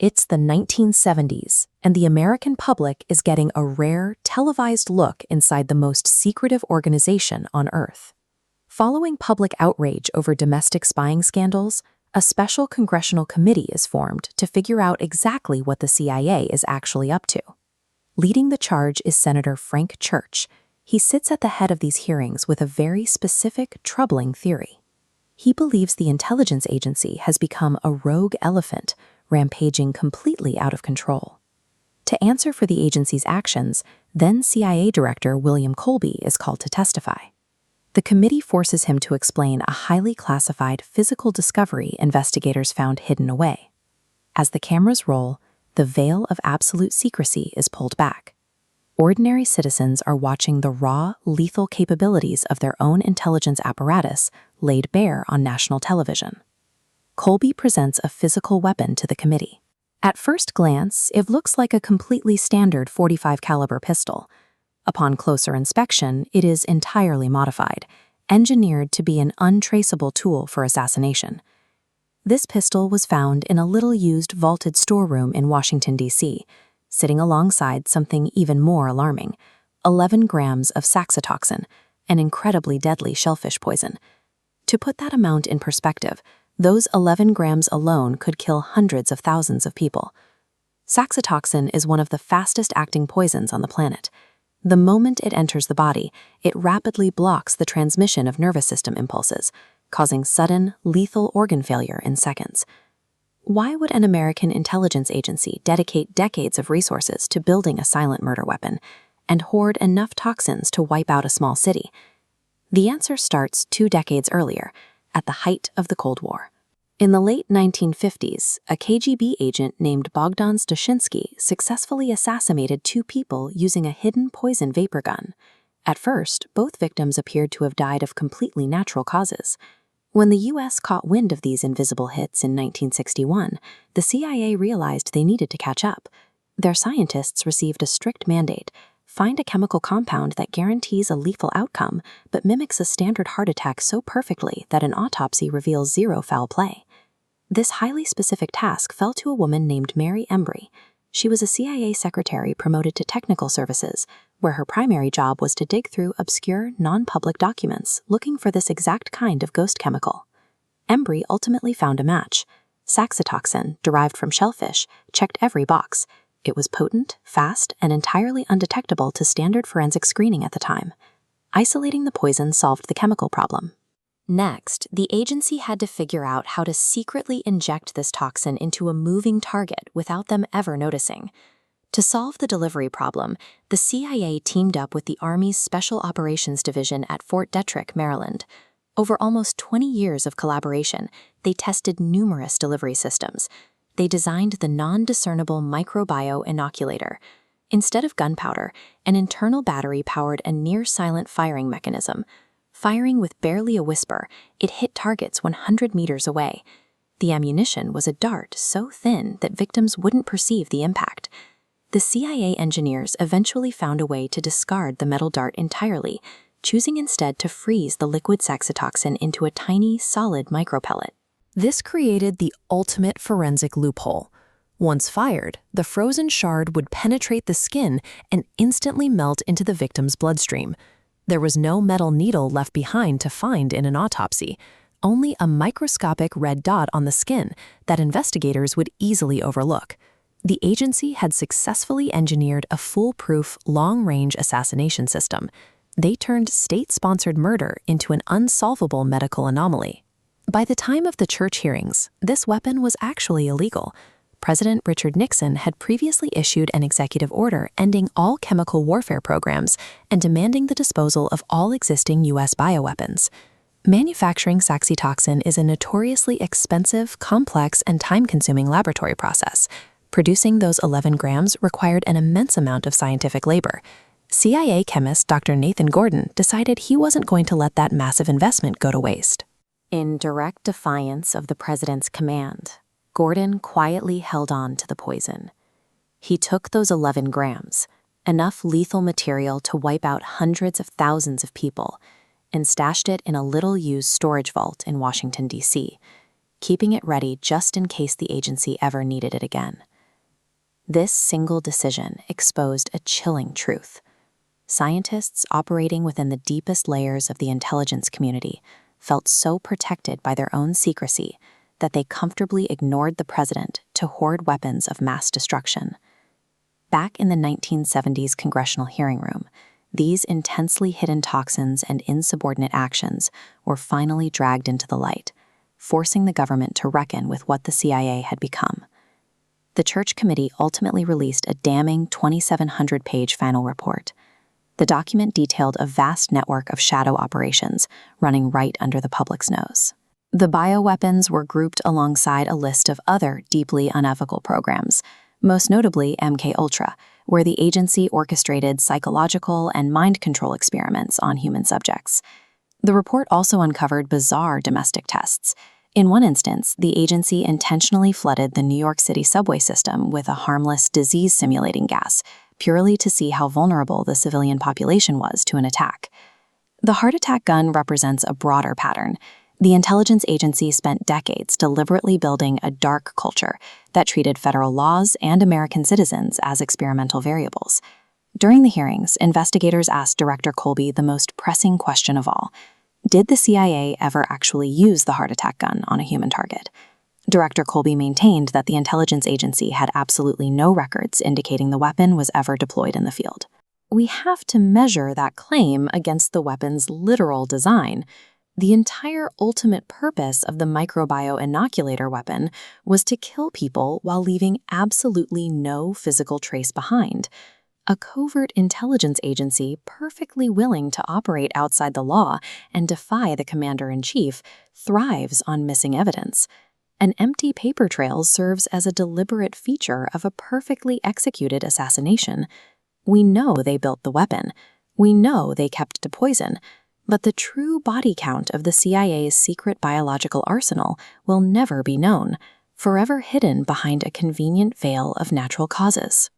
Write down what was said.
It's the 1970s, and the American public is getting a rare, televised look inside the most secretive organization on Earth. Following public outrage over domestic spying scandals, a special congressional committee is formed to figure out exactly what the CIA is actually up to. Leading the charge is Senator Frank Church. He sits at the head of these hearings with a very specific, troubling theory. He believes the intelligence agency has become a rogue elephant, rampaging completely out of control. To answer for the agency's actions, then CIA Director William Colby is called to testify. The committee forces him to explain a highly classified physical discovery investigators found hidden away. As the cameras roll, the veil of absolute secrecy is pulled back. Ordinary citizens are watching the raw, lethal capabilities of their own intelligence apparatus laid bare on national television. Colby presents a physical weapon to the committee. At first glance, it looks like a completely standard .45 caliber pistol. Upon closer inspection, it is entirely modified, engineered to be an untraceable tool for assassination. This pistol was found in a little-used vaulted storeroom in Washington, D.C., sitting alongside something even more alarming, 11 grams of toxin, an incredibly deadly shellfish poison. To put that amount in perspective, those 11 grams alone could kill hundreds of thousands of people. Toxin is one of the fastest-acting poisons on the planet. The moment it enters the body, it rapidly blocks the transmission of nervous system impulses, causing sudden, lethal organ failure in seconds. Why would an American intelligence agency dedicate decades of resources to building a silent murder weapon and hoard enough toxins to wipe out a small city? The answer starts 2 decades earlier, at the height of the Cold War. In the late 1950s, a KGB agent named Bogdan Stashinsky successfully assassinated 2 people using a hidden poison vapor gun. At first, both victims appeared to have died of completely natural causes. When the U.S. caught wind of these invisible hits in 1961, the CIA realized they needed to catch up. Their scientists received a strict mandate: find a chemical compound that guarantees a lethal outcome, but mimics a standard heart attack so perfectly that an autopsy reveals 0 foul play. This highly specific task fell to a woman named Mary Embry. She was a CIA secretary promoted to technical services, where her primary job was to dig through obscure, non-public documents looking for this exact kind of ghost chemical. Embry ultimately found a match. Toxin, derived from shellfish, checked every box. It was potent, fast, and entirely undetectable to standard forensic screening at the time. Isolating the poison solved the chemical problem. Next, the agency had to figure out how to secretly inject this toxin into a moving target without them ever noticing. To solve the delivery problem, the CIA teamed up with the Army's Special Operations Division at Fort Detrick, Maryland. Over almost 20 years of collaboration, they tested numerous delivery systems. They designed the non-discernible microbio inoculator. Instead of gunpowder, an internal battery powered a near-silent firing mechanism. Firing with barely a whisper, it hit targets 100 meters away. The ammunition was a dart so thin that victims wouldn't perceive the impact. The CIA engineers eventually found a way to discard the metal dart entirely, choosing instead to freeze the liquid toxin into a tiny, solid micropellet. This created the ultimate forensic loophole. Once fired, the frozen shard would penetrate the skin and instantly melt into the victim's bloodstream. There was no metal needle left behind to find in an autopsy, only a microscopic red dot on the skin that investigators would easily overlook. The agency had successfully engineered a foolproof, long-range assassination system. They turned state-sponsored murder into an unsolvable medical anomaly. By the time of the Church hearings, this weapon was actually illegal. President Richard Nixon had previously issued an executive order ending all chemical warfare programs and demanding the disposal of all existing U.S. bioweapons. Manufacturing toxin is a notoriously expensive, complex, and time-consuming laboratory process. Producing those 11 grams required an immense amount of scientific labor. CIA chemist Dr. Nathan Gordon decided he wasn't going to let that massive investment go to waste. In direct defiance of the president's command, Gordon quietly held on to the poison. He took those 11 grams, enough lethal material to wipe out hundreds of thousands of people, and stashed it in a little-used storage vault in Washington, D.C., keeping it ready just in case the agency ever needed it again. This single decision exposed a chilling truth. Scientists operating within the deepest layers of the intelligence community felt so protected by their own secrecy that they comfortably ignored the president to hoard weapons of mass destruction. Back in the 1970s congressional hearing room, these intensely hidden toxins and insubordinate actions were finally dragged into the light, forcing the government to reckon with what the CIA had become. The Church Committee ultimately released a damning 2,700-page final report. The document detailed a vast network of shadow operations running right under the public's nose. The bioweapons were grouped alongside a list of other deeply unethical programs, most notably MKUltra, where the agency orchestrated psychological and mind control experiments on human subjects. The report also uncovered bizarre domestic tests. In one instance, the agency intentionally flooded the New York City subway system with a harmless disease-simulating gas, purely to see how vulnerable the civilian population was to an attack. The heart attack gun represents a broader pattern. The intelligence agency spent decades deliberately building a dark culture that treated federal laws and American citizens as experimental variables. During the hearings, investigators asked Director Colby the most pressing question of all: did the CIA ever actually use the heart attack gun on a human target? Director Colby maintained that the intelligence agency had absolutely no records indicating the weapon was ever deployed in the field. We have to measure that claim against the weapon's literal design. The entire ultimate purpose of the microbio inoculator weapon was to kill people while leaving absolutely no physical trace behind. A covert intelligence agency perfectly willing to operate outside the law and defy the commander-in-chief thrives on missing evidence. An empty paper trail serves as a deliberate feature of a perfectly executed assassination. We know they built the weapon. We know they kept to poison. But the true body count of the CIA's secret biological arsenal will never be known, forever hidden behind a convenient veil of natural causes.